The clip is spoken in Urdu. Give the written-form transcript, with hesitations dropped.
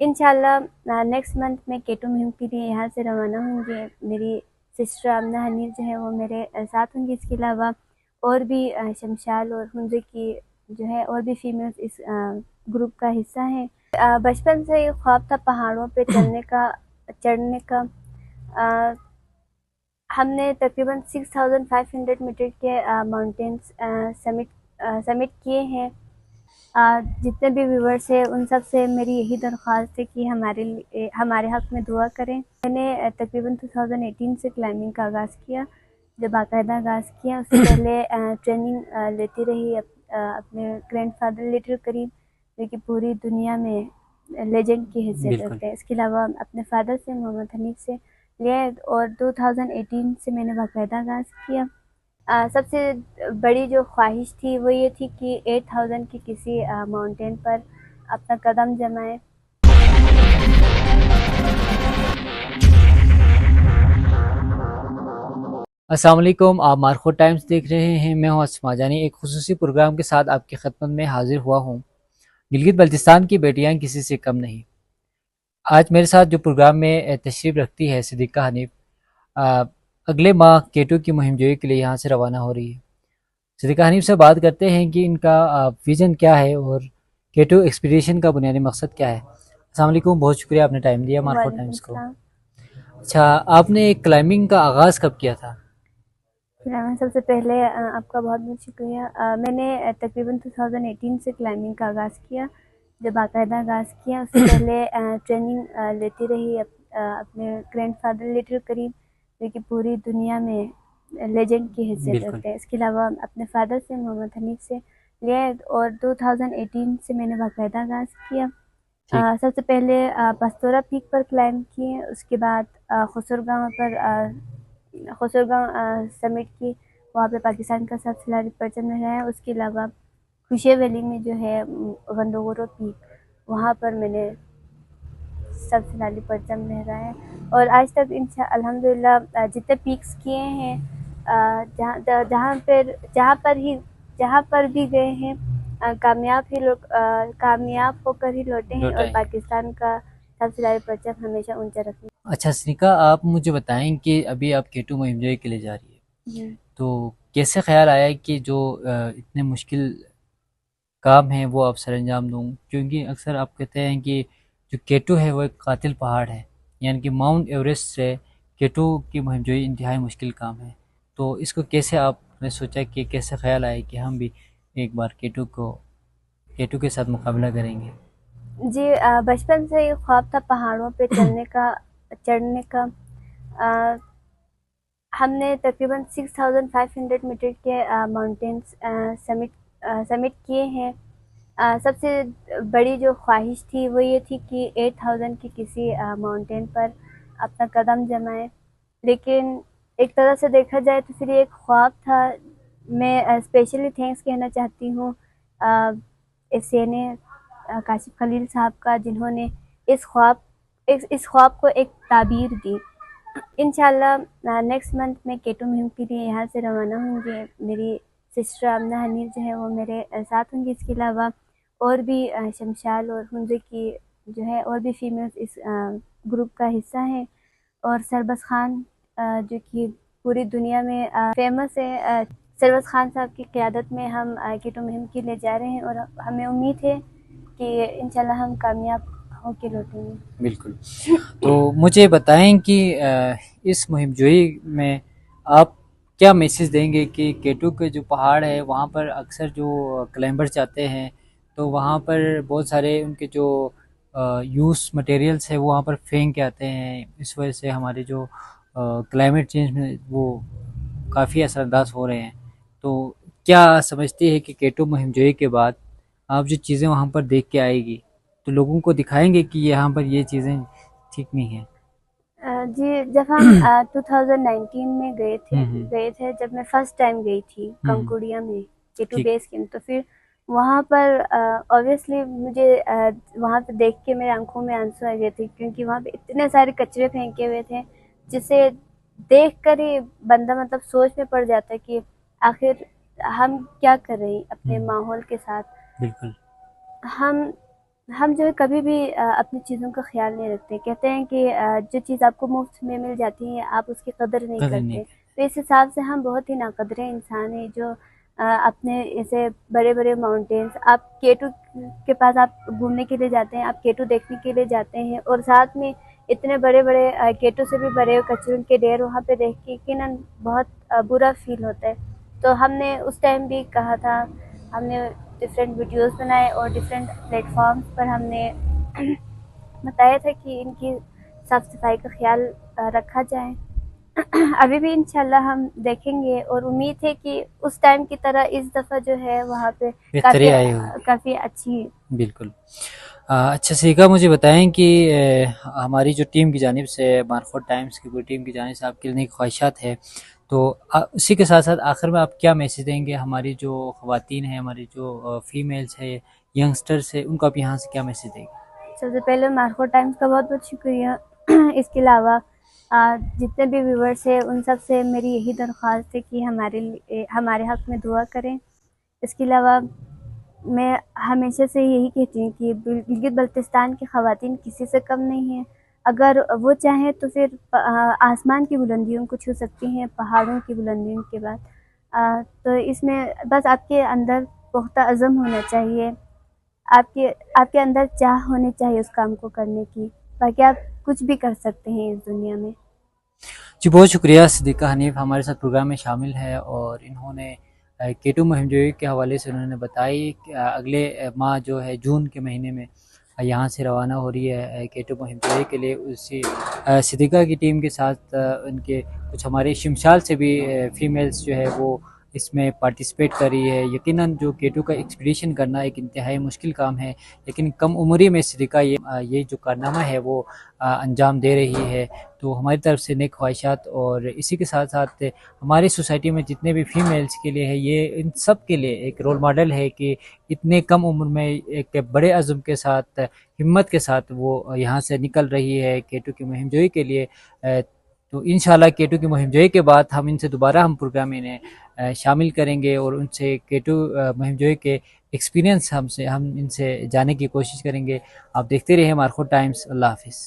انشاءاللہ نیکسٹ منتھ میں کیٹو مہم کے لیے یہاں سے روانہ ہوں گے. میری سسٹر آمنہ حنیف جو ہے وہ میرے ساتھ ہوں گی. اس کے علاوہ اور بھی شمشال اور ہنزے کی جو ہے اور بھی فیمیلز اس گروپ کا حصہ ہیں. بچپن سے یہ خواب تھا پہاڑوں پہ چڑھنے کا. ہم نے تقریباً 6500 میٹر کے ماؤنٹینس سمٹ کیے ہیں. جتنے بھی ویورز ہیں ان سب سے میری یہی درخواست ہے کہ ہمارے حق میں دعا کریں. میں نے تقریباً 2018 سے کلائمبنگ کا آغاز کیا. جب باقاعدہ آغاز کیا اس سے پہلے ٹریننگ لیتی رہی اپنے گرینڈ فادر لیٹر کریم جو کہ پوری دنیا میں لیجنڈ کی حیثیت رکھتے ہیں. اس کے علاوہ اپنے فادر سے محمد حنیف سے لیا اور 2018 سے میں نے باقاعدہ آغاز کیا. سب سے بڑی جو خواہش تھی وہ یہ تھی کہ 8000 کی کسی ماؤنٹین پر اپنا قدم جمائیں. السلام علیکم، آپ مارکو ٹائمز دیکھ رہے ہیں. میں ہوں اسما جانی. ایک خصوصی پروگرام کے ساتھ آپ کی خدمت میں حاضر ہوا ہوں. گلگت بلتستان کی بیٹیاں کسی سے کم نہیں. آج میرے ساتھ جو پروگرام میں تشریف رکھتی ہے صدیقہ حنیف، اگلے ماہ کیٹو کی مہم جوئی کے لیے یہاں سے روانہ ہو رہی ہے. صدیقہ حنیف سے بات کرتے ہیں کہ ان کا ویژن کیا ہے اور کیٹو ایکسپیڈیشن کا بنیادی مقصد کیا ہے. السلام علیکم، بہت شکریہ آپ نے ٹائم دیا مارکو وعلیکم ٹائمز کو. السلام. اچھا، آپ نے کلائمبنگ کا آغاز کب کیا تھا؟ سب سے پہلے آپ کا بہت بہت شکریہ. میں نے تقریباً 2018 سے کلائمبنگ کا آغاز کیا. جب باقاعدہ آغاز کیا اس سے پہلے ٹریننگ لیتی رہی اپنے گرینڈ فادر لیٹر کریم جو کہ پوری دنیا میں لیجنڈ کی حیثیت رکھتے ہیں. اس کے علاوہ اپنے فادر سے محمد حنیف سے لیا اور 2018 سے میں نے باقاعدہ آغاز کیا. سب سے پہلے پستورا پیک پر کلائمب کیے. اس کے بعد خسرگاؤں سمٹ کی، وہاں پہ پاکستان کا سب سے لاری پرچم لہرایا. اس کے علاوہ خوشی ویلی میں جو ہے غندوغورو پیک، وہاں پر میں نے سب سے لاری پرچم لہرایا. اور آج تک الحمدللہ جتنے پیکس کیے ہیں جہاں پر بھی گئے ہیں کامیاب ہو کر ہی لوٹے ہیں اور پاکستان کا سب سے لاری پرچم ہمیشہ اونچا رکھیں. اچھا صدیقہ، آپ مجھے بتائیں کہ ابھی آپ کیٹو مہم جوئی کے لیے جا رہی ہے، تو کیسے خیال آیا کہ جو اتنے مشکل کام ہیں وہ آپ سر انجام دوں؟ کیونکہ اکثر آپ کہتے ہیں کہ جو کیٹو ہے وہ ایک قاتل پہاڑ ہے، یعنی کہ ماؤنٹ ایوریسٹ سے کیٹو کی مہم جوئی انتہائی مشکل کام ہے. تو اس کو کیسے آپ نے سوچا کہ کیسے خیال آئے کہ ہم بھی ایک بار کیٹو کے ساتھ مقابلہ کریں گے؟ جی، بچپن سے یہ خواب تھا پہاڑوں پہ چڑھنے کا. ہم نے تقریباً 6500 میٹر کے ماؤنٹینس سمٹ کیے ہیں. سب سے بڑی جو خواہش تھی وہ یہ تھی کہ 8000 کی کسی ماؤنٹین پر اپنا قدم جمائیں. لیکن ایک طرح سے دیکھا جائے تو پھر یہ ایک خواب تھا. میں اسپیشلی تھینکس کہنا چاہتی ہوں SN کاشف خلیل صاحب کا، جنہوں نے اس خواب کو ایک تعبیر دی. انشاءاللہ نیکسٹ منتھ میں کیٹو مہم کے لیے یہاں سے روانہ ہوں گے. میری سسٹر آمنہ حنیف جو ہے وہ میرے ساتھ ہوں گی. اس کے علاوہ اور بھی شمشال اور ہنزے کی جو ہے اور بھی فیمیلز اس گروپ کا حصہ ہیں. اور سربز خان جو کہ پوری دنیا میں فیمس ہے، سربز خان صاحب کی قیادت میں ہم کیٹو مہم کے لیے جا رہے ہیں اور ہمیں امید ہے کہ انشاءاللہ ہم کامیاب ہو کے لوٹیں گے. بالکل. تو مجھے بتائیں کہ اس مہم جوئی میں آپ کیا میسیج دیں گے کہ کیٹو کے جو پہاڑ ہے وہاں پر اکثر جو کلائمبر جاتے ہیں تو وہاں پر بہت سارے ان کے جو یوز مٹیریلز ہے وہ وہاں پر پھینک کے آتے ہیں. اس وجہ سے ہمارے جو کلائمیٹ چینج میں وہ کافی اثر انداز ہو رہے ہیں. تو کیا سمجھتی ہے کہ کیٹو مہم جوئی کے بعد آپ جو چیزیں وہاں پر دیکھ کے آئے گی تو لوگوں کو دکھائیں گے کہ یہاں پر یہ چیزیں ٹھیک نہیں ہیں؟ جی، جب ہم 2019 میں گئے تھے جب میں فرسٹ ٹائم گئی تھی کنکوڑیا میں کیٹو بیس کیمپ، تو پھر وہاں پر اوبویسلی مجھے وہاں پہ دیکھ کے میرے آنکھوں میں آنسو آ گئے تھے، کیونکہ وہاں پہ اتنے سارے کچرے پھینکے ہوئے تھے جسے دیکھ کر ہی بندہ سوچ میں پڑ جاتا ہے کہ آخر ہم کیا کر رہے ہیں اپنے ماحول کے ساتھ. بالکل. ہم ہم جو ہے کبھی بھی اپنی چیزوں کا خیال نہیں رکھتے، کہتے ہیں کہ جو چیز آپ کو مفت میں مل جاتی ہے آپ اس کی قدر نہیں قدر نہیں کرتے، تو اس حساب سے ہم بہت ہی ناقدرے انسان ہیں جو اپنے ایسے بڑے بڑے ماؤنٹینس، آپ کیٹو کے پاس آپ گھومنے کے لیے جاتے ہیں، آپ کیٹو دیکھنے کے لیے جاتے ہیں، اور ساتھ میں اتنے بڑے بڑے کیٹو سے بھی بڑے کچروں کے ڈھیر وہاں پہ دیکھ کے یقیناً بہت برا فیل ہوتا ہے۔ تو ہم نے اس ٹائم بھی کہا تھا، ہم نے ڈفرینٹ ویڈیوز بنائے اور ڈفرینٹ پلیٹ فارمز پر ہم نے بتایا تھا کہ ان کی صاف صفائی کا خیال رکھا جائے۔ ابھی بھی انشاءاللہ ہم دیکھیں گے، اور امید ہے کہ اس ٹائم کی طرح اس دفعہ جو ہے وہاں پہ بہتری آئی ہوگی، کافی اچھی۔ بالکل۔ اچھا سیکھا، مجھے بتائیں کہ ہماری جو ٹیم کی جانب سے، مارکوٹ ٹائمز کی پوری ٹیم کی جانب سے آپ کے لیے خواہشات ہے، تو اسی کے ساتھ ساتھ آخر میں آپ کیا میسیج دیں گے ہماری جو خواتین ہیں، ہماری جو فیمیلز ہیں، ینگسٹرس ہیں، ان کو آپ یہاں سے کیا میسیج دیں گے؟ سب سے پہلے مارکوٹ ٹائمز کا بہت بہت شکریہ۔ اس کے علاوہ جتنے بھی ویورس ہیں ان سب سے میری یہی درخواست ہے کہ ہمارے حق میں دعا کریں۔ اس کے علاوہ میں ہمیشہ سے یہی کہتی ہوں کہ گلگت بلتستان کی خواتین کسی سے کم نہیں ہیں، اگر وہ چاہیں تو پھر آسمان کی بلندیوں کو چھو سکتی ہیں، پہاڑوں کی بلندیوں کے بعد۔ تو اس میں بس آپ کے اندر پختہ عزم ہونا چاہیے، آپ کے اندر چاہ ہونی چاہیے اس کام کو کرنے کی، باقی آپ کچھ بھی کر سکتے ہیں اس دنیا میں۔ جی بہت شکریہ، صدیقہ حنیف ہمارے ساتھ پروگرام میں شامل ہے، اور انہوں نے کیٹو مہم جوئی کے حوالے سے انہوں نے بتائی کہ اگلے ماہ جو ہے جون کے مہینے میں یہاں سے روانہ ہو رہی ہے کیٹو مہم جوئی کے لیے، اسی صدیقہ کی ٹیم کے ساتھ ان کے کچھ ہمارے شمشال سے بھی فیمیلز جو ہے وہ اس میں پارٹیسپیٹ کر رہی ہے۔ یقیناً جو کیٹو کا ایکسپیڈیشن کرنا ایک انتہائی مشکل کام ہے، لیکن کم عمری میں صدیقہ یہ جو کارنامہ ہے وہ انجام دے رہی ہے، تو ہماری طرف سے نیک خواہشات۔ اور اسی کے ساتھ ساتھ ہماری سوسائٹی میں جتنے بھی فیمیلز کے لیے ہے، یہ ان سب کے لیے ایک رول ماڈل ہے کہ اتنے کم عمر میں ایک بڑے عزم کے ساتھ، ہمت کے ساتھ وہ یہاں سے نکل رہی ہے کیٹو کی مہم جوئی کے لیے۔ تو انشاءاللہ کیٹو کی مہم جوئی کے بعد ہم ان سے دوبارہ پروگرام میں شامل کریں گے، اور ان سے کیٹو مہم جوئی کے ایکسپیرینس ہم ان سے جاننے کی کوشش کریں گے۔ آپ دیکھتے رہے مارکوٹ ٹائمز۔ اللہ حافظ۔